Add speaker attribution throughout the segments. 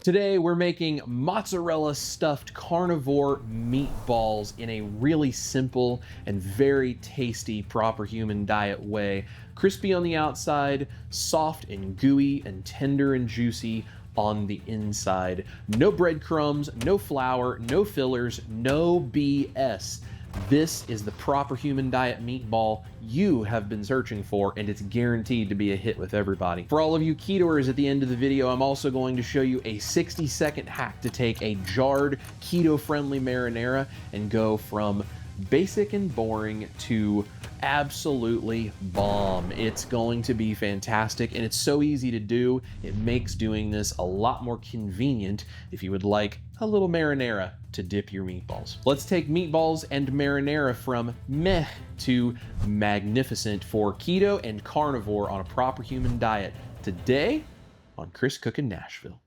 Speaker 1: Today we're making mozzarella stuffed carnivore meatballs in a really simple and very tasty proper human diet way. Crispy on the outside, soft and gooey and tender and juicy on the inside. No breadcrumbs, no flour, no fillers, no BS. This is the proper human diet meatball you have been searching for, and it's guaranteed to be a hit with everybody. For all of you ketoers at the end of the video, I'm also going to show you a 60-second hack to take a jarred keto-friendly marinara and go from basic and boring to absolutely bomb. It's going to be fantastic, and it's so easy to do. It makes doing this a lot more convenient if you would like a little marinara to dip your meatballs. Let's take meatballs and marinara from meh to magnificent for keto and carnivore on a proper human diet today on Chris Cookin' Nashville.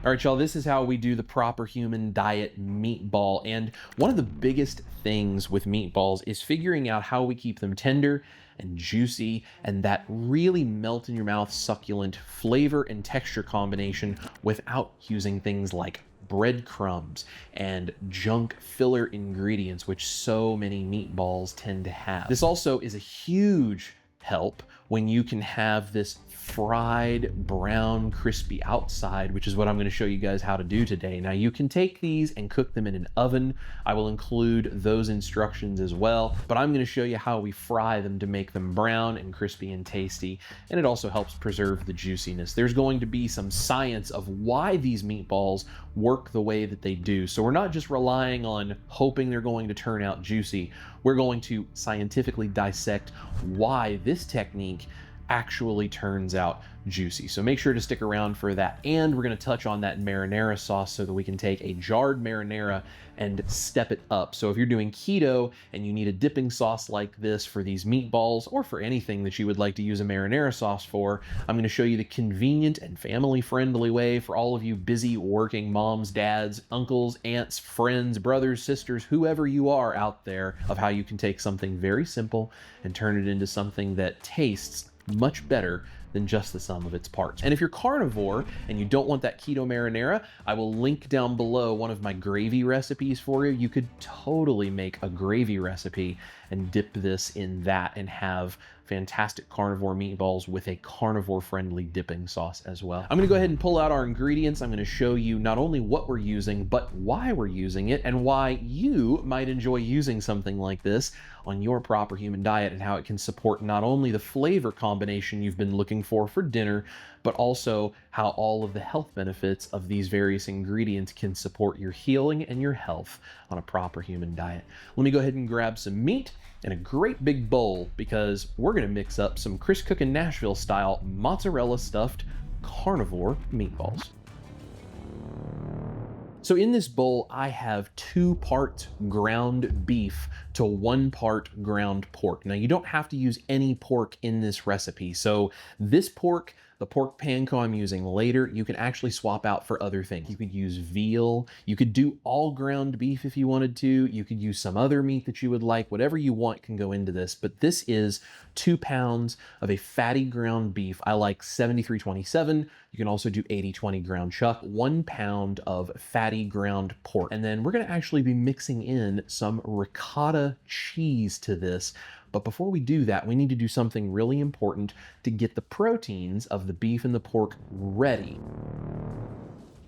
Speaker 1: All right, y'all, this is how we do the proper human diet meatball. And one of the biggest things with meatballs is figuring out how we keep them tender and juicy and that really melt in your mouth succulent flavor and texture combination without using things like breadcrumbs and junk filler ingredients, which so many meatballs tend to have. This also is a huge help when you can have this fried, brown, crispy outside, which is what I'm going to show you guys how to do today. Now, you can take these and cook them in an oven. I will include those instructions as well, but I'm going to show you how we fry them to make them brown and crispy and tasty, and it also helps preserve the juiciness. There's going to be some science of why these meatballs work the way that they do. So we're not just relying on hoping they're going to turn out juicy. We're going to scientifically dissect why this technique actually turns out juicy. So make sure to stick around for that. And we're going to touch on that marinara sauce so that we can take a jarred marinara and step it up. So if you're doing keto and you need a dipping sauce like this for these meatballs or for anything that you would like to use a marinara sauce for, I'm going to show you the convenient and family-friendly way for all of you busy working moms, dads, uncles, aunts, friends, brothers, sisters, whoever you are out there, of how you can take something very simple and turn it into something that tastes much better than just the sum of its parts. And if you're carnivore and you don't want that keto marinara, I will link down below one of my gravy recipes for you. You could totally make a gravy recipe and dip this in that and have fantastic carnivore meatballs with a carnivore-friendly dipping sauce as well. I'm gonna go ahead and pull out our ingredients. I'm gonna show you not only what we're using, but why we're using it and why you might enjoy using something like this on your proper human diet and how it can support not only the flavor combination you've been looking for dinner, but also how all of the health benefits of these various ingredients can support your healing and your health on a proper human diet. Let me go ahead and grab some meat and a great big bowl because we're going to mix up some Chris Cookin' Nashville style mozzarella stuffed carnivore meatballs. So in this bowl, I have 2 parts ground beef to 1 part ground pork. Now, you don't have to use any pork in this recipe. So this pork, the pork panko I'm using later, you can actually swap out for other things. You could use veal. You could do all ground beef if you wanted to. You could use some other meat that you would like. Whatever you want can go into this. But this is 2 pounds of a fatty ground beef. I like 73/27. You can also do 80/20 ground chuck. 1 pound of fatty ground pork. And then we're going to actually be mixing in some ricotta cheese to this. But before we do that, we need to do something really important to get the proteins of the beef and the pork ready.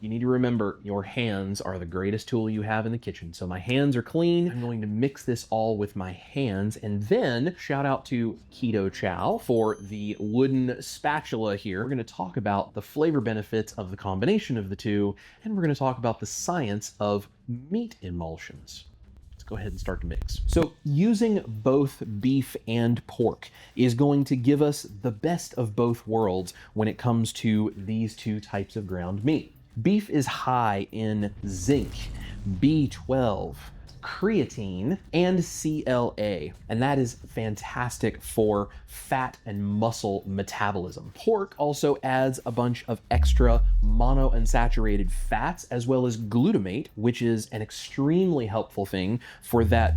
Speaker 1: You need to remember your hands are the greatest tool you have in the kitchen. So my hands are clean. I'm going to mix this all with my hands, and then shout out to Keto Chow for the wooden spatula here. We're going to talk about the flavor benefits of the combination of the two, and we're going to talk about the science of meat emulsions. Go ahead and start to mix. So using both beef and pork is going to give us the best of both worlds when it comes to these 2 types of ground meat. Beef is high in zinc, B12, creatine and CLA, and that is fantastic for fat and muscle metabolism. Pork also adds a bunch of extra monounsaturated fats as well as glutamate, which is an extremely helpful thing for that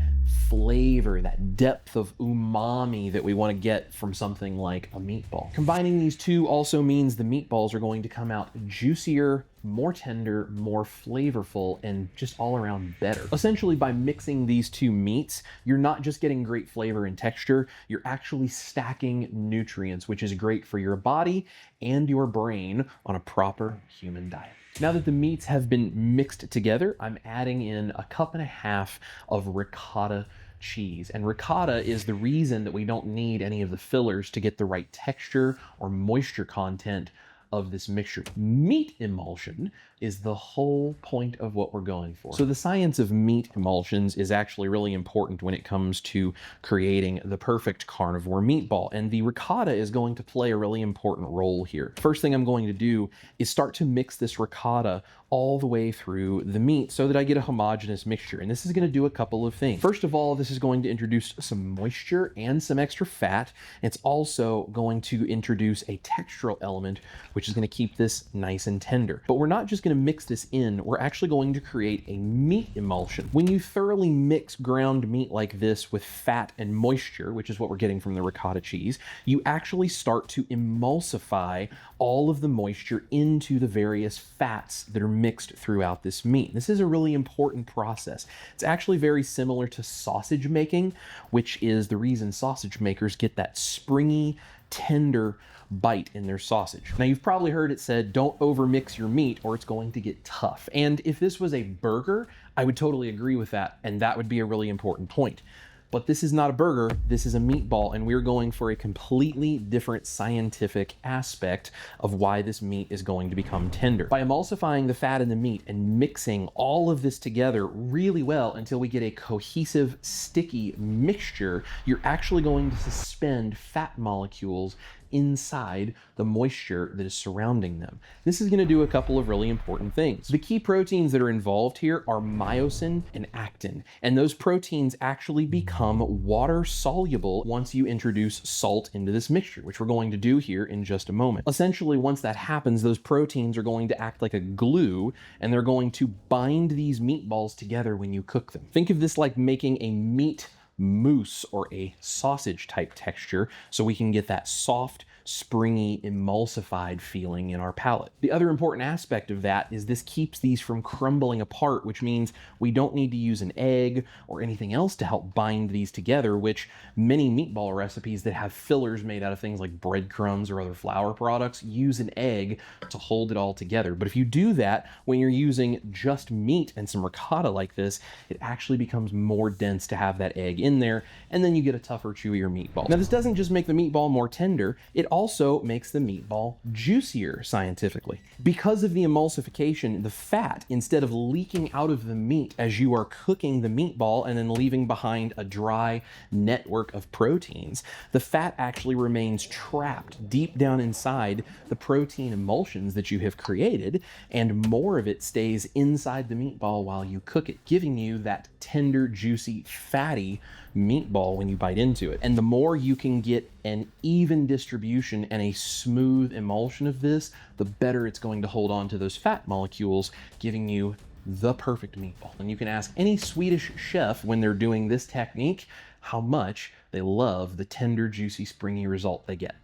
Speaker 1: flavor, that depth of umami that we want to get from something like a meatball. Combining these two also means the meatballs are going to come out juicier, more tender, more flavorful, and just all around better. Essentially, by mixing these two meats, you're not just getting great flavor and texture, you're actually stacking nutrients, which is great for your body and your brain on a proper human diet. Now that the meats have been mixed together, I'm adding in a 1.5 cups of ricotta cheese. And ricotta is the reason that we don't need any of the fillers to get the right texture or moisture content of this mixture. Meat emulsion is the whole point of what we're going for. So the science of meat emulsions is actually really important when it comes to creating the perfect carnivore meatball, and the ricotta is going to play a really important role here. First thing I'm going to do is start to mix this ricotta all the way through the meat so that I get a homogeneous mixture, and this is going to do a couple of things. First of all, this is going to introduce some moisture and some extra fat. It's also going to introduce a textural element, which is going to keep this nice and tender. But we're not just going to mix this in, we're actually going to create a meat emulsion. When you thoroughly mix ground meat like this with fat and moisture, which is what we're getting from the ricotta cheese, you actually start to emulsify all of the moisture into the various fats that are mixed throughout this meat. This is a really important process. It's actually very similar to sausage making, which is the reason sausage makers get that springy, tender bite in their sausage. Now, you've probably heard it said, don't overmix your meat or it's going to get tough. And if this was a burger, I would totally agree with that, and that would be a really important point. But this is not a burger, this is a meatball, and we're going for a completely different scientific aspect of why this meat is going to become tender. By emulsifying the fat in the meat and mixing all of this together really well until we get a cohesive, sticky mixture, you're actually going to suspend fat molecules inside the moisture that is surrounding them. This is going to do a couple of really important things. The key proteins that are involved here are myosin and actin, and those proteins actually become water soluble once you introduce salt into this mixture, which we're going to do here in just a moment. Essentially, once that happens, those proteins are going to act like a glue, and they're going to bind these meatballs together when you cook them. Think of this like making a meat mousse or a sausage type texture so we can get that soft, springy, emulsified feeling in our palate. The other important aspect of that is this keeps these from crumbling apart, which means we don't need to use an egg or anything else to help bind these together, which many meatball recipes that have fillers made out of things like breadcrumbs or other flour products use an egg to hold it all together. But if you do that when you're using just meat and some ricotta like this, it actually becomes more dense to have that egg in there, and then you get a tougher, chewier meatball. Now, this doesn't just make the meatball more tender, it also makes the meatball juicier scientifically. Because of the emulsification, the fat, instead of leaking out of the meat as you are cooking the meatball and then leaving behind a dry network of proteins, the fat actually remains trapped deep down inside the protein emulsions that you have created, and more of it stays inside the meatball while you cook it, giving you that tender, juicy, fatty meatball when you bite into it. And the more you can get an even distribution and a smooth emulsion of this, the better it's going to hold on to those fat molecules, giving you the perfect meatball. And you can ask any Swedish chef when they're doing this technique how much they love the tender, juicy, springy result they get.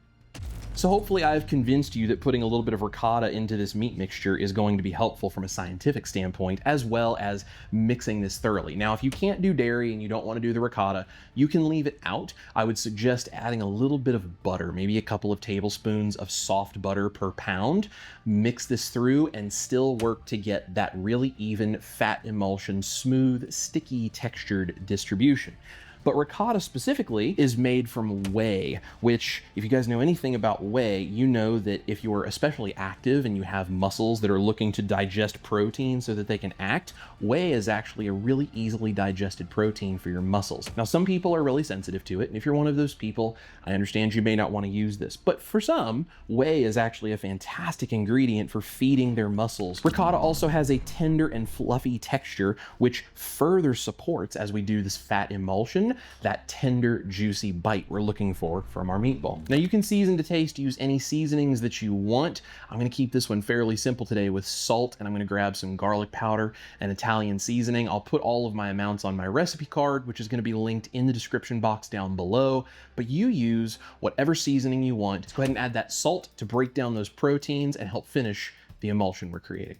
Speaker 1: So hopefully I've convinced you that putting a little bit of ricotta into this meat mixture is going to be helpful from a scientific standpoint, as well as mixing this thoroughly. Now, if you can't do dairy and you don't want to do the ricotta, you can leave it out. I would suggest adding a little bit of butter, maybe a couple of tablespoons of soft butter per pound. Mix this through and still work to get that really even fat emulsion, smooth, sticky, textured distribution. But ricotta specifically is made from whey, which, if you guys know anything about whey, you know that if you're especially active and you have muscles that are looking to digest protein so that they can act, whey is actually a really easily digested protein for your muscles. Now, some people are really sensitive to it, and if you're one of those people, I understand you may not want to use this, but for some, whey is actually a fantastic ingredient for feeding their muscles. Ricotta also has a tender and fluffy texture, which further supports, as we do this fat emulsion, that tender, juicy bite we're looking for from our meatball. Now, you can season to taste, use any seasonings that you want. I'm going to keep this one fairly simple today with salt, and I'm going to grab some garlic powder and Italian seasoning. I'll put all of my amounts on my recipe card, which is going to be linked in the description box down below, but you use whatever seasoning you want. Just go ahead and add that salt to break down those proteins and help finish the emulsion we're creating.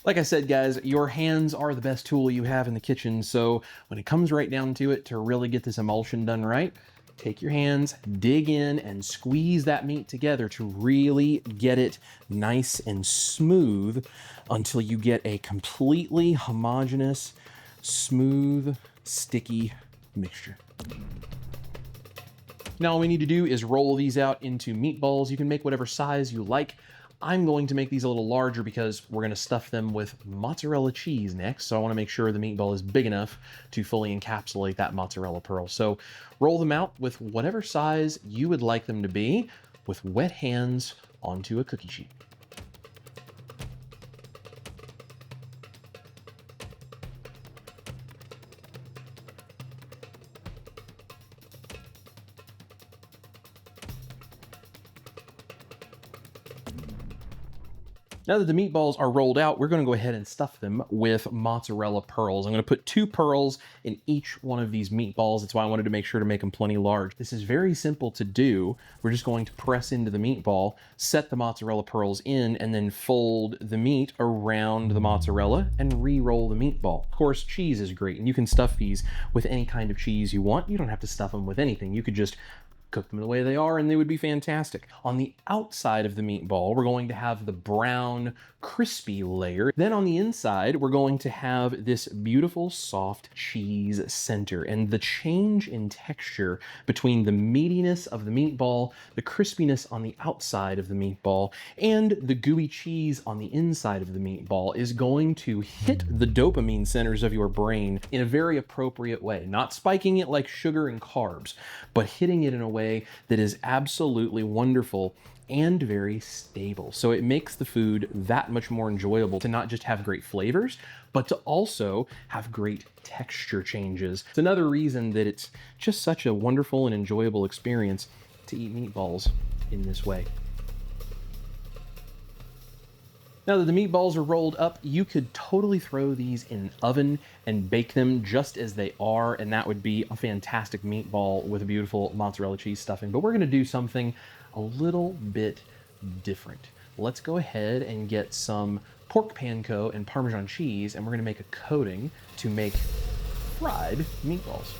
Speaker 1: Like I said, guys, your hands are the best tool you have in the kitchen, so when it comes right down to it, to really get this emulsion done right, take your hands, dig in, and squeeze that meat together to really get it nice and smooth until you get a completely homogeneous, smooth, sticky mixture. Now all we need to do is roll these out into meatballs. You can make whatever size you like. I'm going to make these a little larger because we're going to stuff them with mozzarella cheese next. So I want to make sure the meatball is big enough to fully encapsulate that mozzarella pearl. So roll them out with whatever size you would like them to be with wet hands onto a cookie sheet. Now that the meatballs are rolled out, we're going to go ahead and stuff them with mozzarella pearls. I'm going to put 2 pearls in each one of these meatballs. That's why I wanted to make sure to make them plenty large. This is very simple to do. We're just going to press into the meatball, set the mozzarella pearls in, and then fold the meat around the mozzarella and re-roll the meatball. Of course, cheese is great, and you can stuff these with any kind of cheese you want. You don't have to stuff them with anything. You could just cook them the way they are and they would be fantastic. On the outside of the meatball, we're going to have the brown, crispy layer. Then on the inside, we're going to have this beautiful, soft cheese center. And the change in texture between the meatiness of the meatball, the crispiness on the outside of the meatball, and the gooey cheese on the inside of the meatball is going to hit the dopamine centers of your brain in a very appropriate way. Not spiking it like sugar and carbs, but hitting it in a way that is absolutely wonderful and very stable. So it makes the food that much more enjoyable to not just have great flavors, but to also have great texture changes. It's another reason that it's just such a wonderful and enjoyable experience to eat meatballs in this way. Now that the meatballs are rolled up, you could totally throw these in an oven and bake them just as they are, and that would be a fantastic meatball with a beautiful mozzarella cheese stuffing. But we're going to do something a little bit different. Let's go ahead and get some pork panko and Parmesan cheese, and we're going to make a coating to make fried meatballs.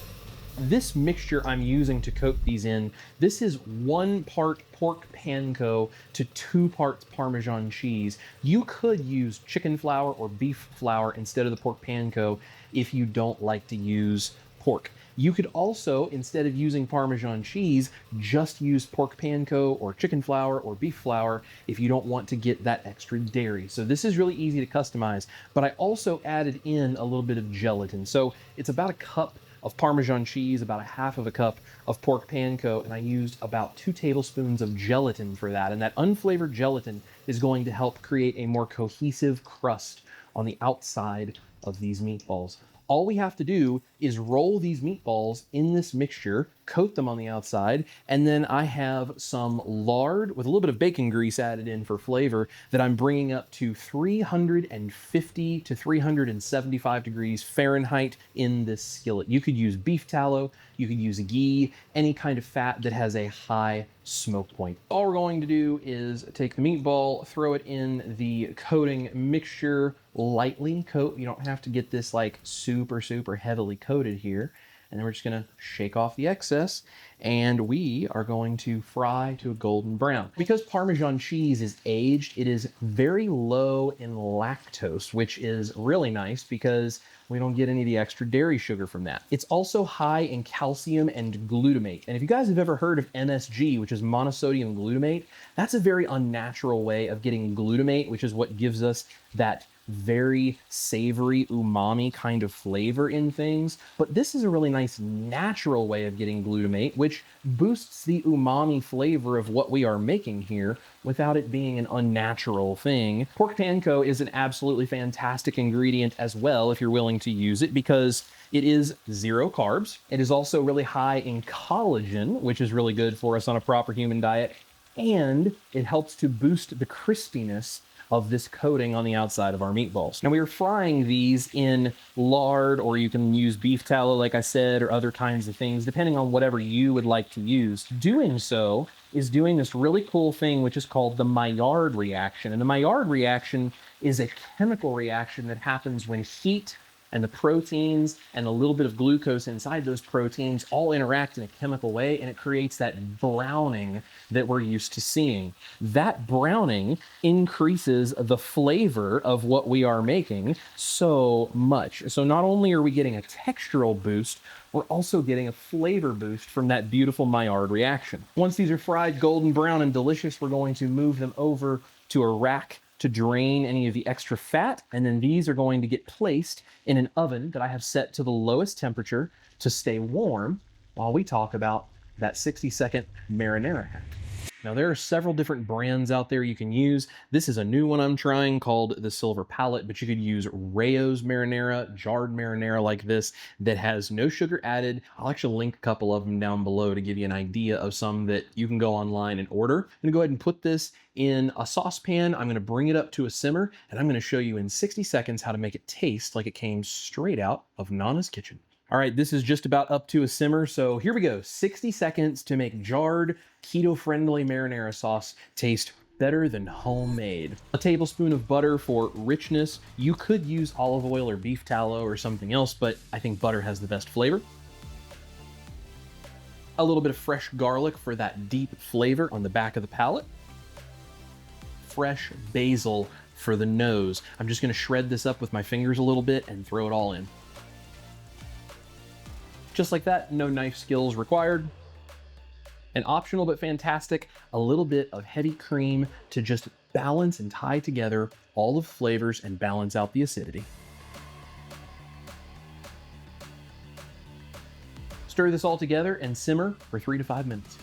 Speaker 1: This mixture I'm using to coat these in, this is 1 part pork panko to 2 parts Parmesan cheese. You could use chicken flour or beef flour instead of the pork panko if you don't like to use pork. You could also, instead of using Parmesan cheese, just use pork panko or chicken flour or beef flour if you don't want to get that extra dairy. So this is really easy to customize, but I also added in a little bit of gelatin. So it's about a cup of Parmesan cheese, about a half of a cup of pork panko, and I used about 2 tablespoons of gelatin for that. And that unflavored gelatin is going to help create a more cohesive crust on the outside of these meatballs. All we have to do is roll these meatballs in this mixture, coat them on the outside, and then I have some lard with a little bit of bacon grease added in for flavor that I'm bringing up to 350 to 375 degrees Fahrenheit in this skillet. You could use beef tallow, you could use ghee, any kind of fat that has a high smoke point. All we're going to do is take the meatball, throw it in the coating mixture, lightly coat. You don't have to get this like super heavily coated here. and then we're just gonna shake off the excess, and we are going to fry to a golden brown. Because Parmesan cheese is aged, it is very low in lactose, which is really nice because we don't get any of the extra dairy sugar from that. It's also high in calcium and glutamate. And if you guys have ever heard of MSG, which is monosodium glutamate, that's a very unnatural way of getting glutamate, which is what gives us that very savory umami kind of flavor in things. But this is a really nice natural way of getting glutamate, which boosts the umami flavor of what we are making here without it being an unnatural thing. Pork panko is an absolutely fantastic ingredient as well if you're willing to use it, because it is 0 carbs. It is also really high in collagen, which is really good for us on a proper human diet, and it helps to boost the crispiness of this coating on the outside of our meatballs. Now, we are frying these in lard, or you can use beef tallow, like I said, or other kinds of things, depending on whatever you would like to use. Doing so is doing this really cool thing, which is called the Maillard reaction. And the Maillard reaction is a chemical reaction that happens when heat and the proteins and a little bit of glucose inside those proteins all interact in a chemical way, and it creates that browning that we're used to seeing. That browning increases the flavor of what we are making so much. So not only are we getting a textural boost, we're also getting a flavor boost from that beautiful Maillard reaction. Once these are fried golden brown and delicious, we're going to move them over to a rack to drain any of the extra fat, and then these are going to get placed in an oven that I have set to the lowest temperature to stay warm while we talk about that 60-second marinara hack. Now, there are several different brands out there you can use. This is a new one I'm trying called the Silver Palette, but you could use Rayo's marinara, jarred marinara like this, that has no sugar added. I'll actually link a couple of them down below to give you an idea of some that you can go online and order. I'm gonna go ahead and put this in a saucepan. I'm gonna bring it up to a simmer, and I'm gonna show you in 60 seconds how to make it taste like it came straight out of Nana's kitchen. All right, this is just about up to a simmer, so here we go. 60 seconds to make jarred, keto-friendly marinara sauce taste better than homemade. A tablespoon of butter for richness. You could use olive oil or beef tallow or something else, but I think butter has the best flavor. A little bit of fresh garlic for that deep flavor on the back of the palate. Fresh basil for the nose. I'm just gonna shred this up with my fingers a little bit and throw it all in. Just like that, no knife skills required. And optional but fantastic, a little bit of heavy cream to just balance and tie together all of the flavors and balance out the acidity. Stir this all together and simmer for 3 to 5 minutes.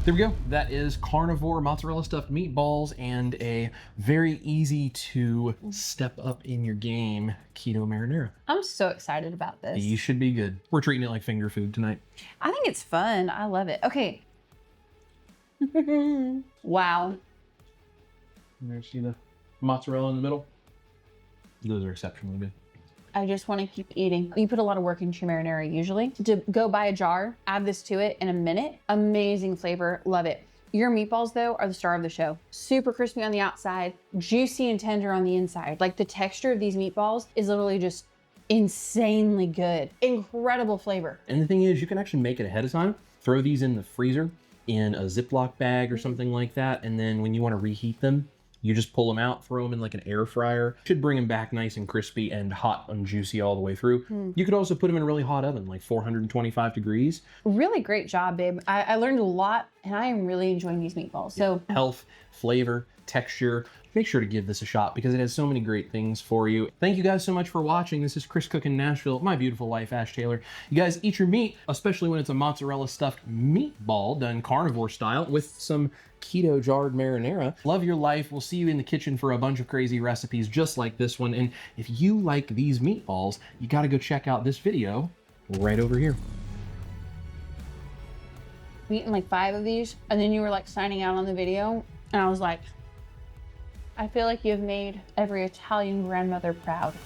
Speaker 1: There we go. That is carnivore mozzarella stuffed meatballs and a very easy to step up in your game keto marinara.
Speaker 2: I'm so excited about this.
Speaker 1: You should be good. We're treating it like finger food tonight.
Speaker 2: I think it's fun. I love it. Okay. Wow.
Speaker 1: There, see the mozzarella in the middle? Those are exceptionally good.
Speaker 2: I just want to keep eating. You put a lot of work into your marinara usually. To go buy a jar, add this to it in a minute. Amazing flavor, love it. Your meatballs though are the star of the show. Super crispy on the outside, juicy and tender on the inside. Like the texture of these meatballs is literally just insanely good. Incredible flavor.
Speaker 1: And the thing is, you can actually make it ahead of time. Throw these in the freezer in a Ziploc bag or something like that. And then when you want to reheat them, you just pull them out, throw them in like an air fryer. Should bring them back nice and crispy and hot and juicy all the way through. You could also put them in a really hot oven, like 425 degrees.
Speaker 2: Really great job, babe. I learned a lot and I am really enjoying these meatballs. So
Speaker 1: health, flavor, texture. Make sure to give this a shot because it has so many great things for you. Thank you guys so much for watching. This is Chris Cook in Nashville, my beautiful wife, Ash Taylor. You guys eat your meat, especially when it's a mozzarella stuffed meatball done carnivore style with some keto jarred marinara. Love your life. We'll see you in the kitchen for a bunch of crazy recipes just like this one. And if you like these meatballs, you got to go check out this video right over here.
Speaker 2: I'm eating like 5 of these and then you were like signing out on the video and I was like, I feel like you've made every Italian grandmother proud.